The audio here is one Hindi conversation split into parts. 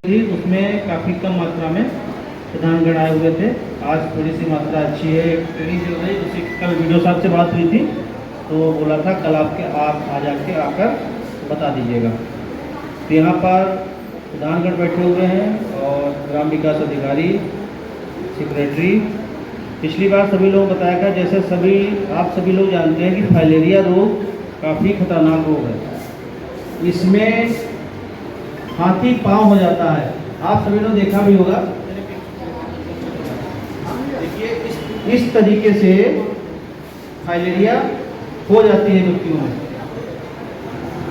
थी उसमें काफ़ी कम मात्रा में प्रधानगण आए हुए थे। आज थोड़ी सी मात्रा अच्छी है। एक ट्रेनिंग चल रही, उसी कल वीडियो साहब से बात हुई थी तो बोला था कल आप आ जाके आकर बता दीजिएगा। तो यहाँ पर प्रधानगण बैठे हुए हैं और ग्राम विकास अधिकारी, सेक्रेटरी। पिछली बार सभी लोगों को बताया था, जैसे आप सभी लोग जानते हैं कि फाइलेरिया रोग काफ़ी खतरनाक रोग है। इसमें हाथी पाँव हो जाता है, आप सभी लोग देखा भी होगा। देखिए इस तरीके से फाइलेरिया हो जाती है व्यक्तियों में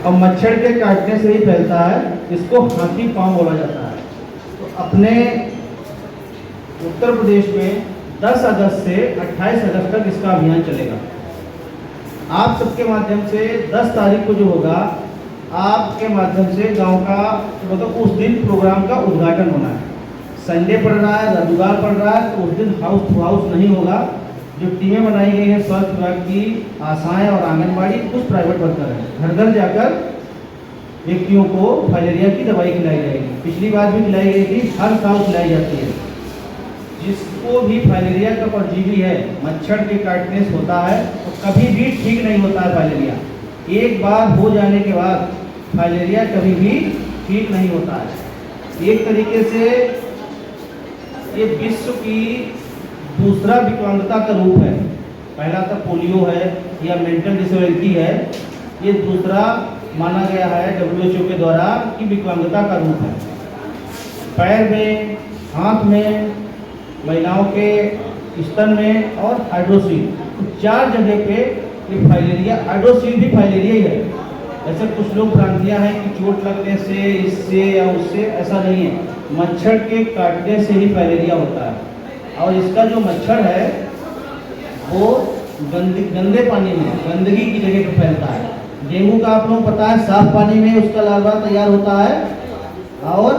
और मच्छर के काटने से ही फैलता है। इसको हाथी पाँव बोला जाता है। तो अपने उत्तर प्रदेश में 10 अगस्त से 28 अगस्त तक इसका अभियान चलेगा। आप सबके माध्यम से 10 तारीख को जो होगा, आपके माध्यम से गांव का मतलब उस दिन प्रोग्राम का उद्घाटन होना है। संडे पड़ रहा है, रविवार पड़ रहा है, तो उस दिन हाउस टू हाउस नहीं होगा। जो टीमें बनाई गई हैं स्वास्थ्य विभाग की, आशाएं और आंगनबाड़ी, कुछ प्राइवेट वर्कर हैं, घर घर जाकर व्यक्तियों को फाइलेरिया की दवाई खिलाई जाएगी। पिछली बार भी खिलाई गई थी, हर साल खिलाई जाती है। जिसको भी फाइलेरिया का परजीवी है, मच्छर के काटने से होता है, तो कभी भी ठीक नहीं होता है फाइलेरिया। एक बार हो जाने के बाद फाइलेरिया कभी भी ठीक नहीं होता है। एक तरीके से ये विश्व की दूसरा विकलांगता का रूप है। पहला तो पोलियो है या मेंटल डिसेबिलिटी है, ये दूसरा माना गया है WHO के द्वारा कि विकलांगता का रूप है। पैर में, हाथ में, महिलाओं के स्तन में और हाइड्रोसील, 4 जगह पे ये फाइलेरिया, हाइड्रोसील भी फाइलेरिया ही है। ऐसे कुछ लोग भ्रांतियां हैं कि चोट लगने से, इससे या उससे, ऐसा नहीं है। मच्छर के काटने से ही फाइलेरिया होता है। और इसका जो मच्छर है वो गंदे पानी में, गंदगी की जगह पर फैलता है। डेंगू का आप लोगों को पता है, साफ पानी में उसका लार्वा तैयार होता है और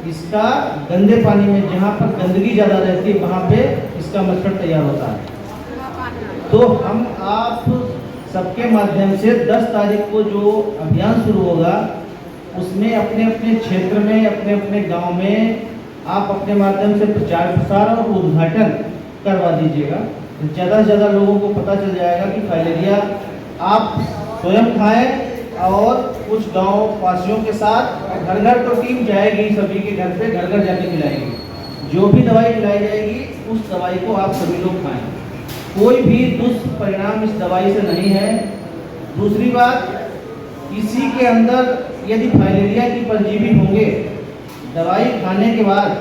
इसका गंदे पानी में, जहाँ पर गंदगी ज़्यादा रहती है, वहाँ पे इसका मच्छर तैयार होता है। तो हम आप सबके माध्यम से 10 तारीख को जो अभियान शुरू होगा, उसमें अपने अपने क्षेत्र में, अपने अपने गांव में आप अपने माध्यम से प्रचार प्रसार और उद्घाटन करवा दीजिएगा। ज़्यादा से ज़्यादा लोगों को पता चल जाएगा कि फाइलेरिया आप स्वयं खाएं और कुछ गांव वासियों के साथ घर घर तो टीम जाएगी, सभी के घर पे घर घर जाके खिलाएगी। जो भी दवाई खिलाई जाएगी उस दवाई को आप सभी लोग खाएं। कोई भी दुष्परिणाम इस दवाई से नहीं है। दूसरी बात, किसी के अंदर यदि फाइलेरिया की परजीवी होंगे, दवाई खाने के बाद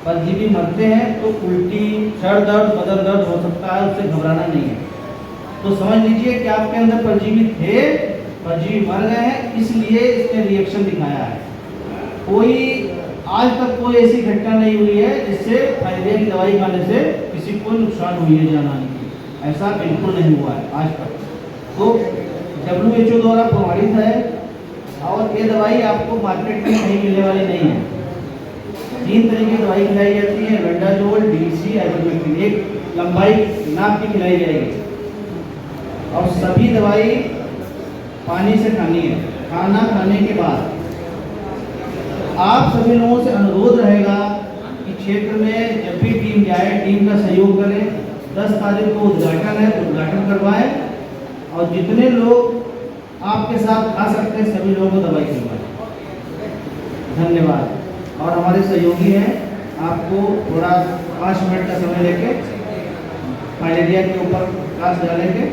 परजीवी मरते हैं तो उल्टी, सर दर्द, बदन दर्द हो सकता है, उससे घबराना नहीं है। तो समझ लीजिए कि आपके अंदर परजीवी थे, परजीवी मर गए हैं, इसलिए इसने रिएक्शन दिखाया है। आज तक कोई ऐसी घटना नहीं हुई है जिससे फाइलेरिया की दवाई खाने से किसी को नुकसान हुई है जान आने की, ऐसा बिल्कुल नहीं हुआ है आज तक। तो WHO द्वारा प्रमाणित है और ये दवाई आपको मार्केट में कहीं मिलने वाली नहीं है। 3 तरीके की दवाई खिलाई जाती है, वेंडाजोल, DDC, आइसोमेट्रिन। एक लंबाई नाप की खिलाई जाएगी और सभी दवाई पानी से खानी है। खाना खाने के बाद आप सभी लोगों से अनुरोध रहेगा कि क्षेत्र में जब भी टीम जाए, टीम का सहयोग करें। 10 तारीख को उद्घाटन है, उद्घाटन करवाएं और जितने लोग आपके साथ आ सकते हैं सभी लोगों को दवाई दिलवाएं। धन्यवाद। और हमारे सहयोगी हैं, आपको थोड़ा 5 मिनट का समय लेके फाइलेरिया के ऊपर प्रकाश डालेंगे।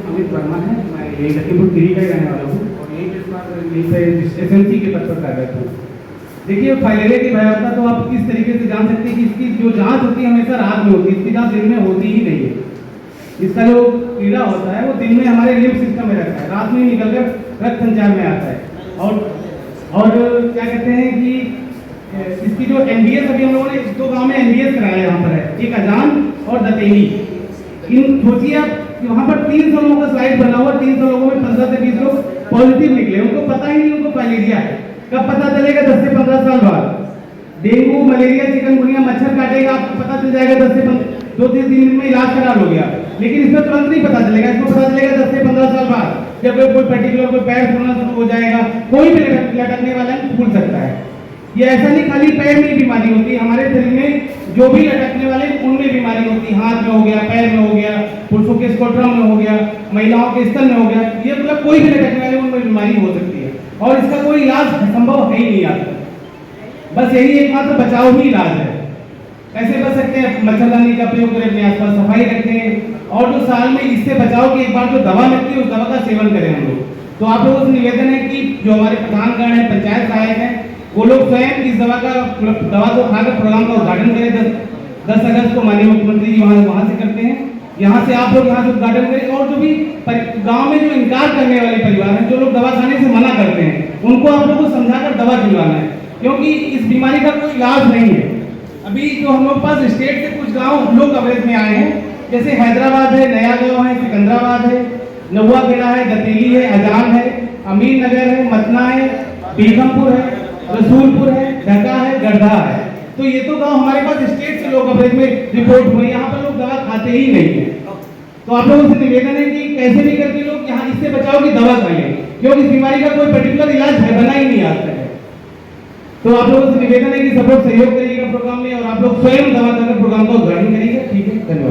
अमित वर्मा है, मैं यही लखीमपुर खीरी का रहने वाला हूँ और यही SMC के पद पर कार्यरत हूँ। देखिए, फाइलेरिया की भयावता तो आप किस तरीके से जान सकते हैं कि इसकी जो जांच होती है हमेशा रात में होती है, इसकी जांच दिन में होती ही नहीं है। इसका जो कीड़ा होता है वो दिन में हमारे लिम्फ सिस्टम में रहता है, रात में निकलकर रक्त संचार में आता है। और क्या कहते हैं कि इसकी जो NBS, अभी हम लोगों ने 2 गाँव में NBS कराया यहाँ पर है, एक अजान और दतेली। इन सोचिए आप कि वहाँ पर 300 लोगों का स्लाइड बना हुआ, 300 लोगों में 15 से 20 लोग पॉजिटिव निकले। उनको पता ही नहीं उनको फाइलेरिया है। कब पता चलेगा? 10 से 15 साल बाद। डेंगू, मलेरिया, चिकनगुनिया, मच्छर काटेगा, आपको पता चल जाएगा 10 से 2-3 दिन में इलाज करा लो गया। लेकिन इसमें तुरंत नहीं पता चलेगा, इसको पता चलेगा 10 से 15 साल बाद, जब कोई पर्टिकुलर कोई पैर फूलना शुरू हो जाएगा। कोई भी लटकने वाला फूल सकता है। ये ऐसा नहीं खाली पैर में बीमारी होती है, हमारे शरीर में जो भी लटकने वाले उनमें बीमारी होती है, हाथ में हो गया, पैर में हो गया, पुरुषों के स्कोट्रम में हो गया, महिलाओं के स्तन में हो गया, ये मतलब कोई भी लटकने वाले उनमें बीमारी हो सकती है और इसका कोई इलाज संभव है ही नहीं आता। बस यही एकमात्र बचाव ही इलाज है। कैसे बच सकते हैं? मच्छरदानी का प्रयोग करें, अपने आसपास सफाई रखें और जो साल में इससे बचाव की एक बार जो दवा मिलती है उस दवा का सेवन करें हम लोग। तो आप लोगों से निवेदन है कि जो हमारे प्रधानगण है, पंचायत सहायक है, वो लोग स्वयं इस दवा को खाकर प्रोग्राम का उद्घाटन करें। 10 अगस्त को माननीय मुख्यमंत्री जी वहाँ से करते हैं, यहाँ से आप लोग यहाँ से उद्घाटन करें और जो भी गांव में जो इनकार करने वाले परिवार हैं, जो लोग दवा खाने से मना करते हैं, उनको आप लोग को समझाकर दवा दिलवाना है, क्योंकि इस बीमारी का कोई इलाज नहीं है। अभी जो हम लोग पास स्टेट से कुछ गांव लोग कवरेज में आए हैं, जैसे हैदराबाद है, नया गांव है, सिकंदराबाद है, नौवाखेड़ा है, दतेली है, अजान है, अमीर नगर है, मतना है, बेगमपुर है, रसूलपुर है, ढका है, गढ़ा है। तो ये तो गांव हमारे पास स्टेट से लोग कवरेज में रिपोर्ट हुए, यहाँ पर लोग दवा खाते ही नहीं है। तो आप लोगों से निवेदन है कि कैसे भी करके लोग यहाँ इससे बचाव की दवा खाएं, क्योंकि इस बीमारी का कोई पर्टिकुलर इलाज है बना ही नहीं आता है। तो आप लोगों से निवेदन है कि सब लोग सहयोग करिएगा प्रोग्राम में और आप लोग स्वयं दवा खाकर प्रोग्राम का उद्घाटन करिएगा। ठीक है, धन्यवाद।